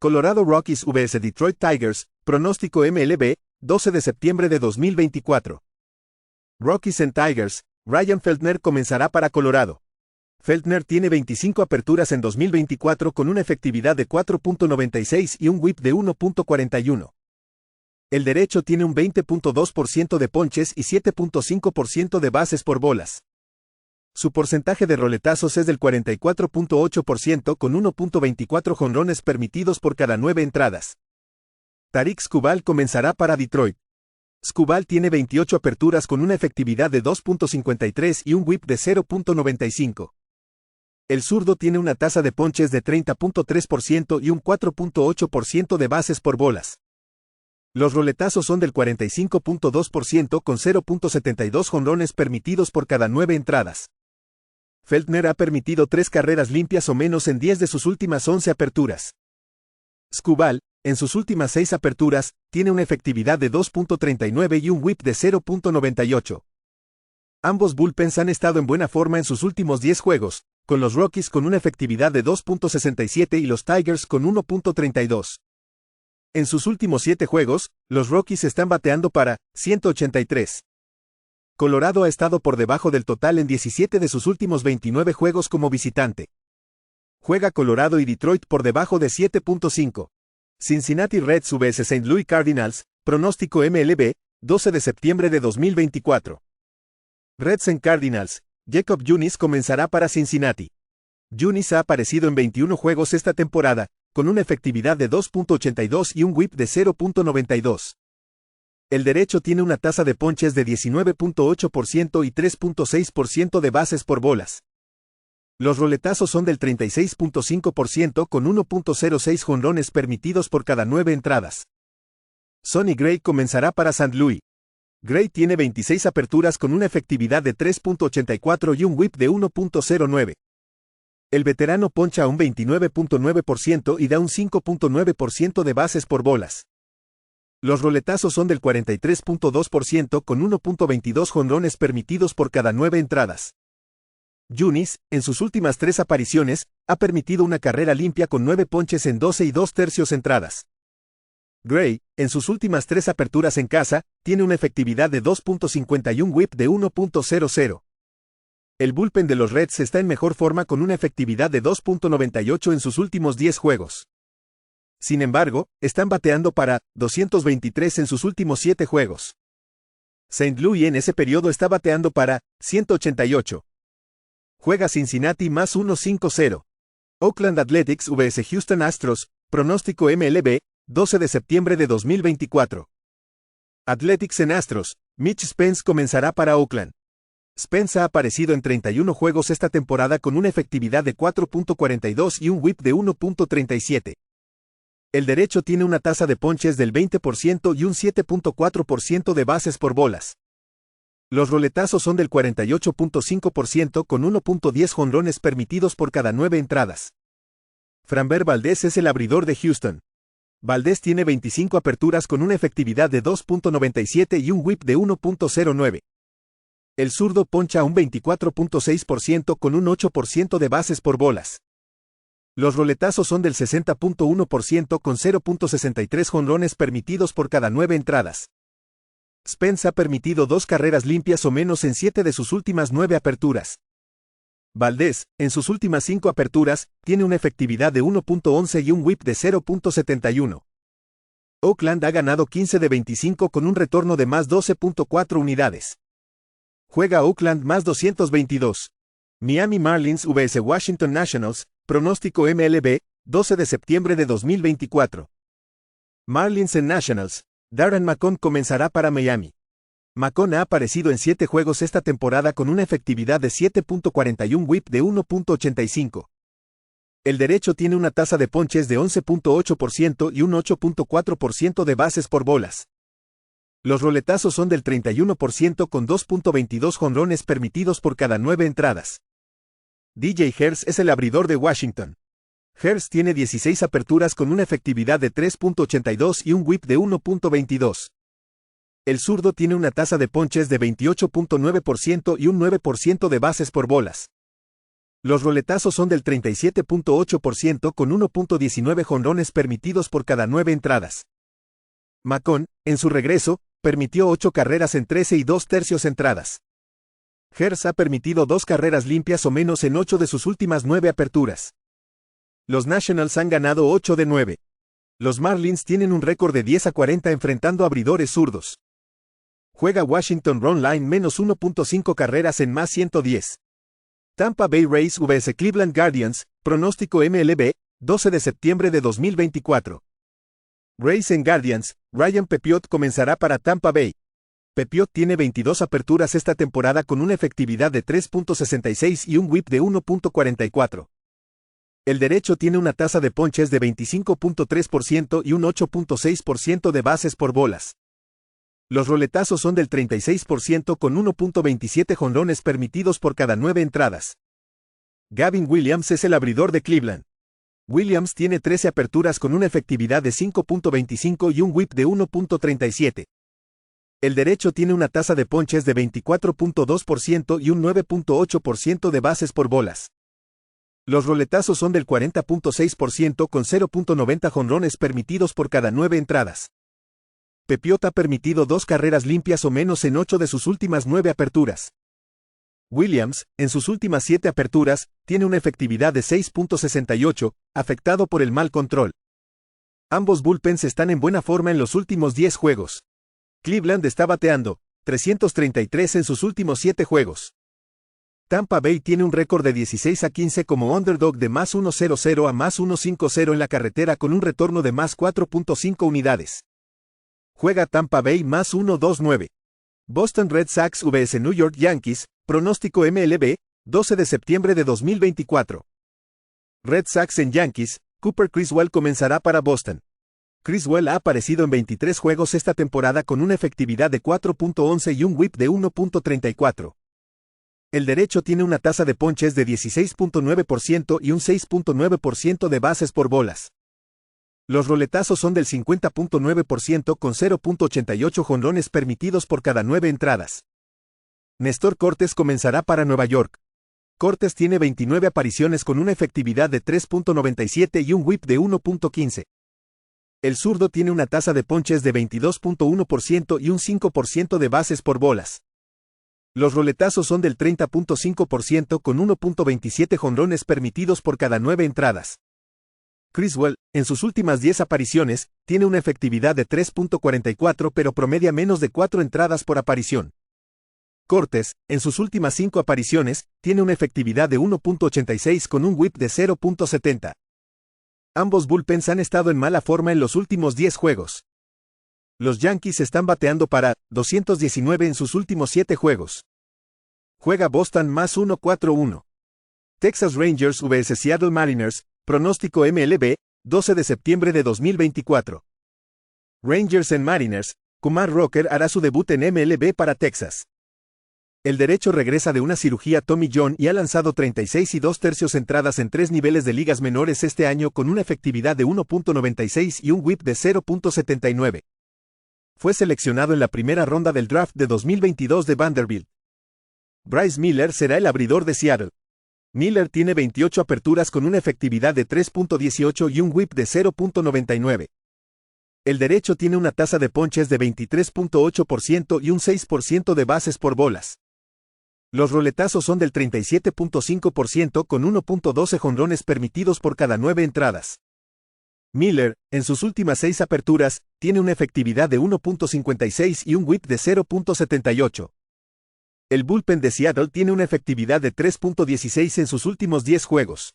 Colorado Rockies vs Detroit Tigers, pronóstico MLB, 12 de septiembre de 2024. Rockies en Tigers, Ryan Feltner comenzará para Colorado. Feltner tiene 25 aperturas en 2024 con una efectividad de 4.96 y un whip de 1.41. El derecho tiene un 20.2% de ponches y 7.5% de bases por bolas. Su porcentaje de roletazos es del 44.8% con 1.24 jonrones permitidos por cada 9 entradas. Tarik Skubal comenzará para Detroit. Skubal tiene 28 aperturas con una efectividad de 2.53 y un whip de 0.95. El zurdo tiene una tasa de ponches de 30.3% y un 4.8% de bases por bolas. Los roletazos son del 45.2% con 0.72 jonrones permitidos por cada 9 entradas. Feltner ha permitido 3 carreras limpias o menos en 10 de sus últimas 11 aperturas. Skubal, en sus últimas 6 aperturas, tiene una efectividad de 2.39 y un whip de 0.98. Ambos bullpens han estado en buena forma en sus últimos 10 juegos, con los Rockies con una efectividad de 2.67 y los Tigers con 1.32. En sus últimos 7 juegos, los Rockies están bateando para 183. Colorado ha estado por debajo del total en 17 de sus últimos 29 juegos como visitante. Juega Colorado y Detroit por debajo de 7.5. Cincinnati Reds vs St. Louis Cardinals, pronóstico MLB, 12 de septiembre de 2024. Reds en Cardinals, Jacob Junis comenzará para Cincinnati. Junis ha aparecido en 21 juegos esta temporada, con una efectividad de 2.82 y un whip de 0.92. El derecho tiene una tasa de ponches de 19.8% y 3.6% de bases por bolas. Los roletazos son del 36.5% con 1.06 jonrones permitidos por cada 9 entradas. Sonny Gray comenzará para St. Louis. Gray tiene 26 aperturas con una efectividad de 3.84 y un whip de 1.09. El veterano poncha un 29.9% y da un 5.9% de bases por bolas. Los roletazos son del 43.2% con 1.22 jonrones permitidos por cada 9 entradas. Junis, en sus últimas 3 apariciones, ha permitido una carrera limpia con 9 ponches en 12 y 2/3 entradas. Gray, en sus últimas 3 aperturas en casa, tiene una efectividad de 2.50 y un whip de 1.00. El bullpen de los Reds está en mejor forma con una efectividad de 2.98 en sus últimos 10 juegos. Sin embargo, están bateando para 223 en sus últimos 7 juegos. St. Louis en ese periodo está bateando para 188. Juega Cincinnati más 1.50. Oakland Athletics vs Houston Astros, pronóstico MLB, 12 de septiembre de 2024. Athletics en Astros, Mitch Spence comenzará para Oakland. Spence ha aparecido en 31 juegos esta temporada con una efectividad de 4.42 y un whip de 1.37. El derecho tiene una tasa de ponches del 20% y un 7.4% de bases por bolas. Los roletazos son del 48.5% con 1.10 jonrones permitidos por cada 9 entradas. Framber Valdez es el abridor de Houston. Valdez tiene 25 aperturas con una efectividad de 2.97 y un whip de 1.09. El zurdo poncha un 24.6% con un 8% de bases por bolas. Los roletazos son del 60.1% con 0.63 jonrones permitidos por cada 9 entradas. Spence ha permitido 2 carreras limpias o menos en 7 de sus últimas 9 aperturas. Valdez, en sus últimas 5 aperturas, tiene una efectividad de 1.11 y un whip de 0.71. Oakland ha ganado 15 de 25 con un retorno de más 12.4 unidades. Juega Oakland más 222. Miami Marlins vs Washington Nationals, pronóstico MLB, 12 de septiembre de 2024. Marlins en Nationals, Darren McCone comenzará para Miami. McCone ha aparecido en 7 juegos esta temporada con una efectividad de 7.41 y un whip de 1.85. El derecho tiene una tasa de ponches de 11.8% y un 8.4% de bases por bolas. Los roletazos son del 31% con 2.22 jonrones permitidos por cada 9 entradas. DJ Herz es el abridor de Washington. Herz tiene 16 aperturas con una efectividad de 3.82 y un whip de 1.22. El zurdo tiene una tasa de ponches de 28.9% y un 9% de bases por bolas. Los roletazos son del 37.8% con 1.19 jonrones permitidos por cada 9 entradas. McCone, en su regreso, permitió 8 carreras en 13 y 2/3 entradas. Herz ha permitido 2 carreras limpias o menos en 8 de sus últimas 9 aperturas. Los Nationals han ganado 8 de 9. Los Marlins tienen un récord de 10-40 enfrentando abridores zurdos. Juega Washington Run Line menos 1.5 carreras en más 110. Tampa Bay Rays vs Cleveland Guardians, pronóstico MLB, 12 de septiembre de 2024. Rays en Guardians, Ryan Pepiot comenzará para Tampa Bay. Pepiot tiene 22 aperturas esta temporada con una efectividad de 3.66 y un whip de 1.44. El derecho tiene una tasa de ponches de 25.3% y un 8.6% de bases por bolas. Los roletazos son del 36% con 1.27 jonrones permitidos por cada 9 entradas. Gavin Williams es el abridor de Cleveland. Williams tiene 13 aperturas con una efectividad de 5.25 y un whip de 1.37. El derecho tiene una tasa de ponches de 24.2% y un 9.8% de bases por bolas. Los roletazos son del 40.6% con 0.90 jonrones permitidos por cada 9 entradas. Pepiot ha permitido 2 carreras limpias o menos en 8 de sus últimas 9 aperturas. Williams, en sus últimas 7 aperturas, tiene una efectividad de 6.68, afectado por el mal control. Ambos bullpens están en buena forma en los últimos 10 juegos. Cleveland está bateando 333 en sus últimos 7 juegos. Tampa Bay tiene un récord de 16-15 como underdog de más 1.00 a más 1.50 en la carretera con un retorno de más 4.5 unidades. Juega Tampa Bay más 1.29. Boston Red Sox vs New York Yankees, pronóstico MLB, 12 de septiembre de 2024. Red Sox en Yankees, Cooper Criswell comenzará para Boston. Criswell ha aparecido en 23 juegos esta temporada con una efectividad de 4.11 y un whip de 1.34. El derecho tiene una tasa de ponches de 16.9% y un 6.9% de bases por bolas. Los roletazos son del 50.9% con 0.88 jonrones permitidos por cada 9 entradas. Néstor Cortés comenzará para Nueva York. Cortés tiene 29 apariciones con una efectividad de 3.97 y un whip de 1.15. El zurdo tiene una tasa de ponches de 22.1% y un 5% de bases por bolas. Los roletazos son del 30.5% con 1.27 jonrones permitidos por cada 9 entradas. Criswell, en sus últimas 10 apariciones, tiene una efectividad de 3.44 pero promedia menos de 4 entradas por aparición. Cortés, en sus últimas 5 apariciones, tiene una efectividad de 1.86 con un whip de 0.70. Ambos bullpens han estado en mala forma en los últimos 10 juegos. Los Yankees están bateando para 219 en sus últimos 7 juegos. Juega Boston más 1.41. Texas Rangers vs Seattle Mariners, pronóstico MLB, 12 de septiembre de 2024. Rangers en Mariners, Kumar Rocker hará su debut en MLB para Texas. El derecho regresa de una cirugía Tommy John y ha lanzado 36 y 2/3 entradas en 3 niveles de ligas menores este año con una efectividad de 1.96 y un whip de 0.79. Fue seleccionado en la primera ronda del draft de 2022 de Vanderbilt. Bryce Miller será el abridor de Seattle. Miller tiene 28 aperturas con una efectividad de 3.18 y un whip de 0.99. El derecho tiene una tasa de ponches de 23.8% y un 6% de bases por bolas. Los roletazos son del 37.5% con 1.12 jonrones permitidos por cada 9 entradas. Miller, en sus últimas 6 aperturas, tiene una efectividad de 1.56 y un whip de 0.78. El bullpen de Seattle tiene una efectividad de 3.16 en sus últimos 10 juegos.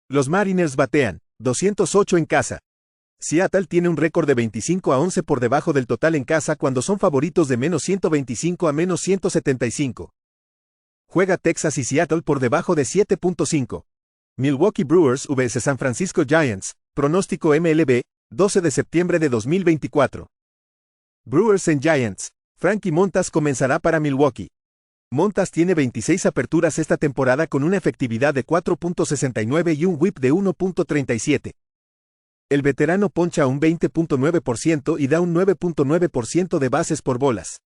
Los Mariners batean 208 en casa. Seattle tiene un récord de 25-11 por debajo del total en casa cuando son favoritos de menos 125 a menos 175. Juega Texas y Seattle por debajo de 7.5. Milwaukee Brewers vs San Francisco Giants, pronóstico MLB, 12 de septiembre de 2024. Brewers en Giants, Frankie Montas comenzará para Milwaukee. Montas tiene 26 aperturas esta temporada con una efectividad de 4.69 y un whip de 1.37. El veterano poncha un 20.9% y da un 9.9% de bases por bolas.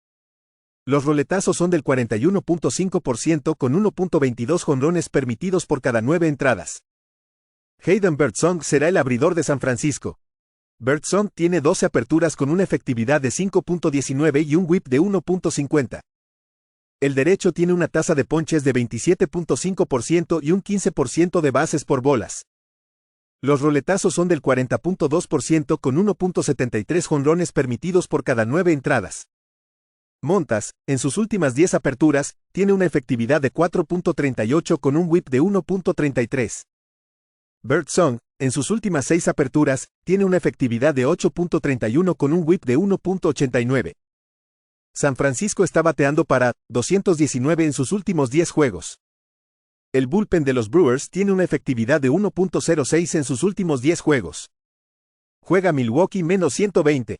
Los roletazos son del 41.5% con 1.22 jonrones permitidos por cada 9 entradas. Hayden Birdsong será el abridor de San Francisco. Birdsong tiene 12 aperturas con una efectividad de 5.19 y un whip de 1.50. El derecho tiene una tasa de ponches de 27.5% y un 15% de bases por bolas. Los roletazos son del 40.2% con 1.73 jonrones permitidos por cada 9 entradas. Montas, en sus últimas 10 aperturas, tiene una efectividad de 4.38 con un whip de 1.33. Birdsong, en sus últimas 6 aperturas, tiene una efectividad de 8.31 con un whip de 1.89. San Francisco está bateando para 219 en sus últimos 10 juegos. El bullpen de los Brewers tiene una efectividad de 1.06 en sus últimos 10 juegos. Juega Milwaukee -120.